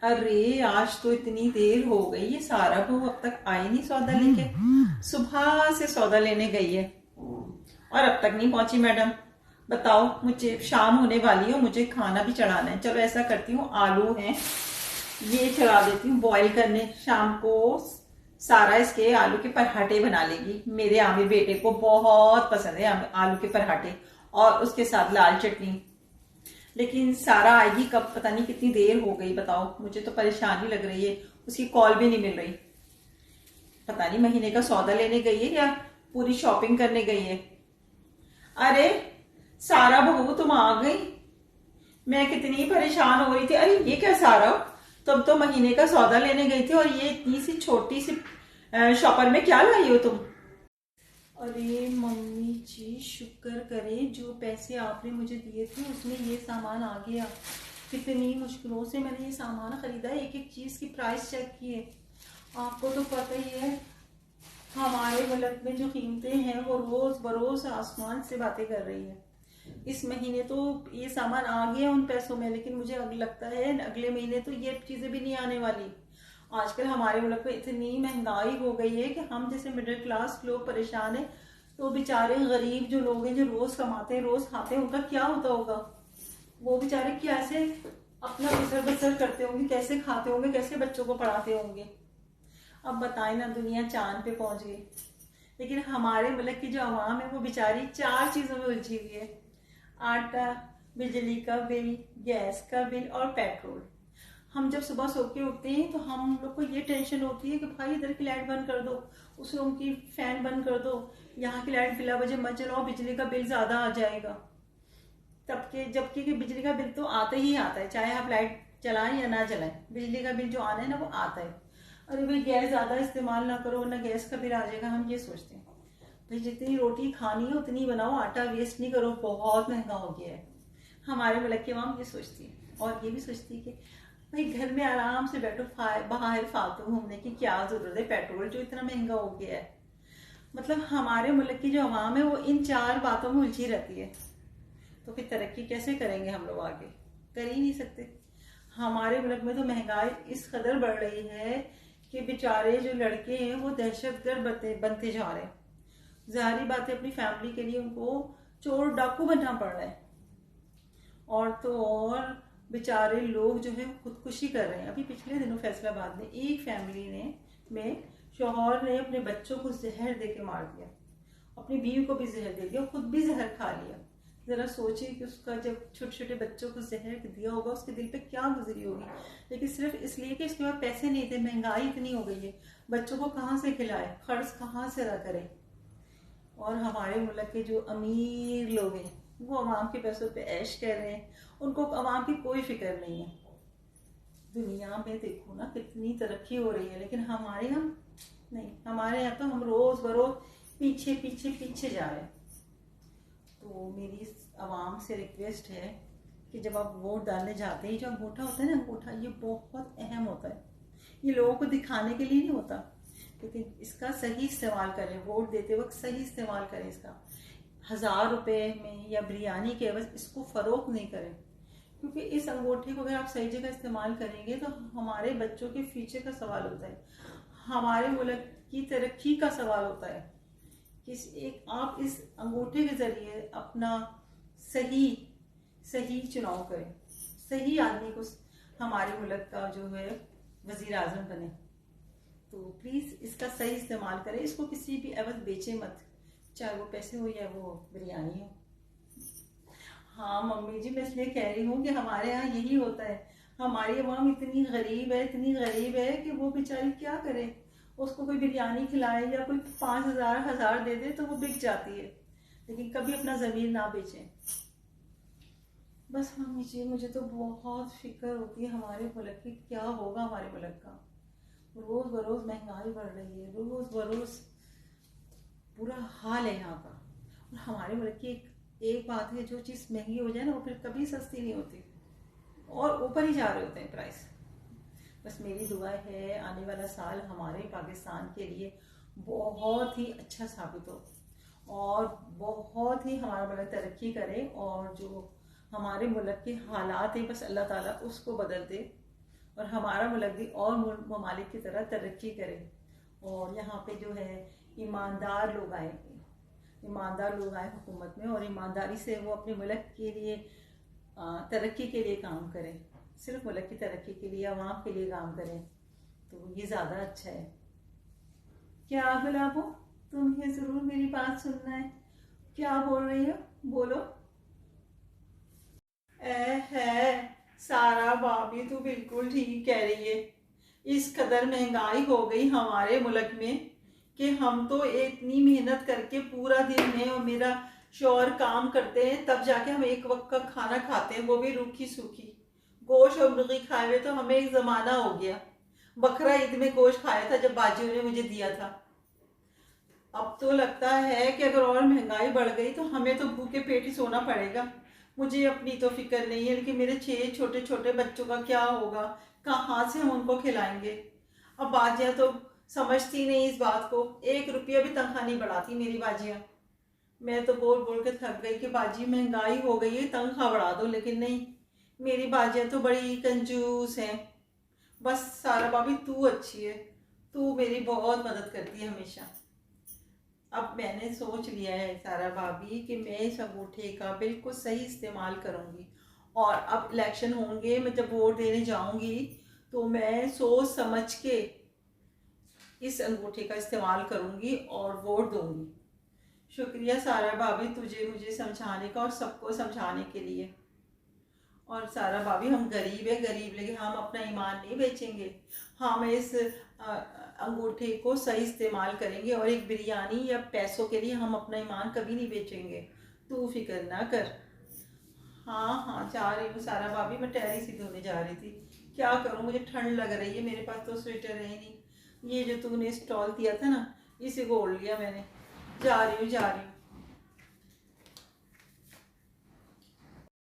अरे आज तो इतनी देर हो गई है, सारा बहू अब तक आई नहीं सौदा लेके। सुबह से सौदा लेने गई है और अब तक नहीं पहुंची। मैडम बताओ, मुझे शाम होने वाली है, मुझे खाना भी चढ़ाना है। चलो ऐसा करती हूँ, आलू हैं ये चढ़ा देती हूँ बॉईल करने। शाम को सारा इसके आलू के पराठे बना लेगी। मेरे आमिर बेटे को बहुत पसंद है आलू के पराठे, और उसके साथ लाल चटनी। लेकिन सारा आएगी कब, पता नहीं कितनी देर हो गई। बताओ, मुझे तो परेशानी लग रही है, उसकी कॉल भी नहीं मिल रही। पता नहीं महीने का सौदा लेने गई है या पूरी शॉपिंग करने गई है। अरे सारा बहू तुम आ गई, मैं कितनी परेशान हो रही थी। अरे ये क्या सारा, तुम तो महीने का सौदा लेने गई थी और ये इतनी सी छोटी सी शॉपर में क्या लाई हो तुम। अरे मम्मी जी शुक्र करें, जो पैसे आपने मुझे दिए थे उसमें ये सामान आ गया। कितनी मुश्किलों से मैंने ये सामान खरीदा है, एक एक चीज की प्राइस चेक की है। आपको तो पता ही है हमारे मुल्क में जो कीमतें हैं वो रोज बरोज आसमान से बातें कर रही है। इस महीने तो ये सामान आ गया उन पैसों में, लेकिन मुझे अब लगता है अगले महीने तो ये चीजें भी नहीं आने वाली। आजकल हमारे मुल्क में इतनी महंगाई हो गई है कि हम जैसे मिडिल क्लास लोग परेशान हैं, तो बेचारे गरीब जो लोग हैं, जो रोज कमाते हैं रोज खाते हैं, उनका क्या होता होगा। वो बेचारे कैसे अपना गुजर बसर करते होंगे, कैसे खाते होंगे, कैसे बच्चों को पढ़ाते होंगे। अब बताएं ना, दुनिया चांद पे पहुंच गई, लेकिन हमारे मुल्क की जो आवाम है वो बेचारी चार चीजों में उलझी हुई है। आटा, बिजली का बिल, गैस का बिल और पेट्रोल। हम जब सुबह सो के उठते हैं तो हम लोग को ये टेंशन होती है कि भाई इधर की लाइट बंद कर दो, उस रूम की फैन बंद कर दो, यहाँ की लाइट बिला वजह मत चलाओ, बिजली का बिल ज्यादा आ जाएगा। तब के जबकि बिजली का बिल तो आता ही आता है, चाहे आप लाइट चलाएं या ना चलाएं, बिजली का बिल जो आना है ना वो आता है। अरे भाई गैस ज्यादा इस्तेमाल ना करो ना गैस का बिल आ जाएगा। हम ये सोचते हैं भाई जितनी रोटी खानी है उतनी बनाओ, आटा वेस्ट नहीं करो, बहुत महंगा हो गया है। हमारे मुल्क की आवाम ये सोचती है, और ये भी सोचती है कि भाई घर में आराम से बैठो, बाहर फालतू घूमने की क्या जरूरत है, पेट्रोल जो इतना महंगा हो गया है। मतलब हमारे मुल्क की जो आवाम है वो इन चार बातों में उलझी रहती है। तो फिर तरक्की कैसे करेंगे हम लोग, आगे कर ही नहीं सकते। हमारे मुल्क में तो महंगाई इस कदर बढ़ रही है कि बेचारे जो लड़के हैं वो दहशतगर्द बनते जा रहे हैं। जाहिर बात है अपनी फैमिली के लिए उनको चोर डाकू बनना पड़ रहा है। और तो और बेचारे लोग जो है खुदकुशी कर रहे हैं। अभी पिछले दिनों फैसलाबाद में एक फैमिली ने में शौहर ने अपने बच्चों को जहर दे के मार दिया, अपनी बीवी को भी जहर दे दिया, खुद भी जहर खा लिया। जरा सोचिए कि उसका जब छोटे छोटे बच्चों को जहर दिया होगा उसके दिल पे क्या गुजरी होगी। लेकिन सिर्फ इसलिए कि इसके पास पैसे नहीं थे, महंगाई इतनी हो गई है, बच्चों को कहाँ से खिलाए, खर्च कहाँ से अदा करें। और हमारे मुल्क के जो अमीर लोग हैं वो अवाम के पैसों पे ऐश कर रहे हैं, उनको अवाम की कोई फिक्र नहीं है। दुनिया में देखो ना कितनी तरक्की हो रही है, लेकिन हमारे यहाँ नहीं। हमारे यहाँ तो हम रोज बरोज पीछे पीछे पीछे जा रहे हैं। तो मेरी अवाम से रिक्वेस्ट है कि जब आप वोट डालने जाते हैं, जो अंगूठा होता है ना, अंगूठा ये बहुत अहम होता है। ये लोगों को दिखाने के लिए नहीं होता, लेकिन इसका सही इस्तेमाल करें। वोट देते वक्त सही इस्तेमाल करें इसका। 1000 रुपए में या बिरयानी के एवज इसको फरोख्त नहीं करें, क्योंकि इस अंगूठे को अगर आप सही जगह इस्तेमाल करेंगे तो हमारे बच्चों के फ्यूचर का सवाल होता है, हमारे मुल्क की तरक्की का सवाल होता है कि एक आप इस अंगूठे के जरिए अपना सही सही चुनाव करें, सही आदमी को हमारे मुल्क का जो है वजीर आजम बने। तो प्लीज इसका सही इस्तेमाल करें, इसको किसी भी एवज बेचे मत, चाहे वो पैसे हो या वो बिरयानी हो। हाँ मम्मी जी, मैं इसलिए कह रही हूँ कि हमारे यहाँ यही होता है। हमारी अवाम इतनी गरीब है, इतनी गरीब है कि वो बेचारी क्या करे। उसको कोई बिरयानी खिलाए या कोई 5000 1000 दे दे तो वो बिक जाती है, लेकिन कभी अपना जमीन ना बेचे। बस मम्मी जी मुझे तो बहुत फिक्र होती है हमारे मुल्क की, क्या होगा हमारे मुल्क का। रोज बरोज महंगाई बढ़ रही है, रोज बरोज बुरा हाल है यहाँ का। और हमारे मुल्क की एक बात है, जो चीज़ महंगी हो जाए ना वो फिर कभी सस्ती नहीं होती और ऊपर ही जा रहे होते हैं प्राइस। बस मेरी दुआ है आने वाला साल हमारे पाकिस्तान के लिए बहुत ही अच्छा साबित हो और बहुत ही हमारा मुल्क तरक्की करे, और जो हमारे मुल्क के हालात है बस अल्लाह ताला उसको बदल दे और हमारा मुल्क भी और ममालिक की तरह तरक्की करे। और यहाँ पे जो है ईमानदार लोग आए, ईमानदार लोग आए हुकूमत में, और ईमानदारी से वो अपने मुल्क के लिए तरक्की के लिए काम करें, सिर्फ मुल्क की तरक्की के लिए, आवाम के लिए काम करें, तो ये ज़्यादा अच्छा है। क्या गुलाबो, तुम्हें ज़रूर मेरी बात सुनना है। क्या बोल रही हो, बोलो। है सारा भाभी तो बिल्कुल ठीक कह रही है। इस कदर महंगाई हो गई हमारे मुल्क में कि हम तो इतनी मेहनत करके पूरा दिन में, और मेरा शौहर काम करते हैं तब जाके हम एक वक्त का खाना खाते हैं, वो भी रूखी सूखी। गोश्त और मुर्गी खाए हुए तो हमें एक ज़माना हो गया। बकरा ईद में गोश्त खाया था जब बाजियों ने मुझे दिया था। अब तो लगता है कि अगर और महंगाई बढ़ गई तो हमें तो भूखे पेट ही सोना पड़ेगा। मुझे अपनी तो फिक्र नहीं है, लेकिन मेरे 6 छोटे छोटे बच्चों का क्या होगा, कहाँ से हम उनको खिलाएंगे। अब बाजियाँ तो समझती नहीं इस बात को, 1 रुपया भी तनख्वाह नहीं बढ़ाती मेरी बाजियाँ। मैं तो बोल बोल के थक गई कि बाजी महंगाई हो गई है तनख्वाह बढ़ा दो, लेकिन नहीं, मेरी बाजियाँ तो बड़ी कंजूस हैं। बस सारा भाभी तू अच्छी है, तू मेरी बहुत मदद करती है हमेशा। अब मैंने सोच लिया है सारा भाभी कि मैं इस अंगूठे का बिल्कुल सही इस्तेमाल करूंगी, और अब इलेक्शन होंगे, मैं जब वोट देने जाऊंगी तो मैं सोच समझ के इस अंगूठे का इस्तेमाल करूंगी और वोट दूंगी। शुक्रिया सारा भाभी तुझे मुझे समझाने का और सबको समझाने के लिए। और सारा भाभी हम गरीब है गरीब, लेकिन हम अपना ईमान नहीं बेचेंगे। हम इस अंगूठे को सही इस्तेमाल करेंगे, और एक बिरयानी या पैसों के लिए हम अपना ईमान कभी नहीं बेचेंगे। तू फिक्र ना कर। हाँ हाँ जा रही हूँ सारा भाभी, मैं टेरिस ही धोने जा रही थी। क्या करूँ, मुझे ठंड लग रही है, मेरे पास तो स्वेटर है ही नहीं। ये जो तूने स्टॉल दिया था ना, इसी को ओढ़ लिया मैंने। जा रही हूँ जा रही हूँ।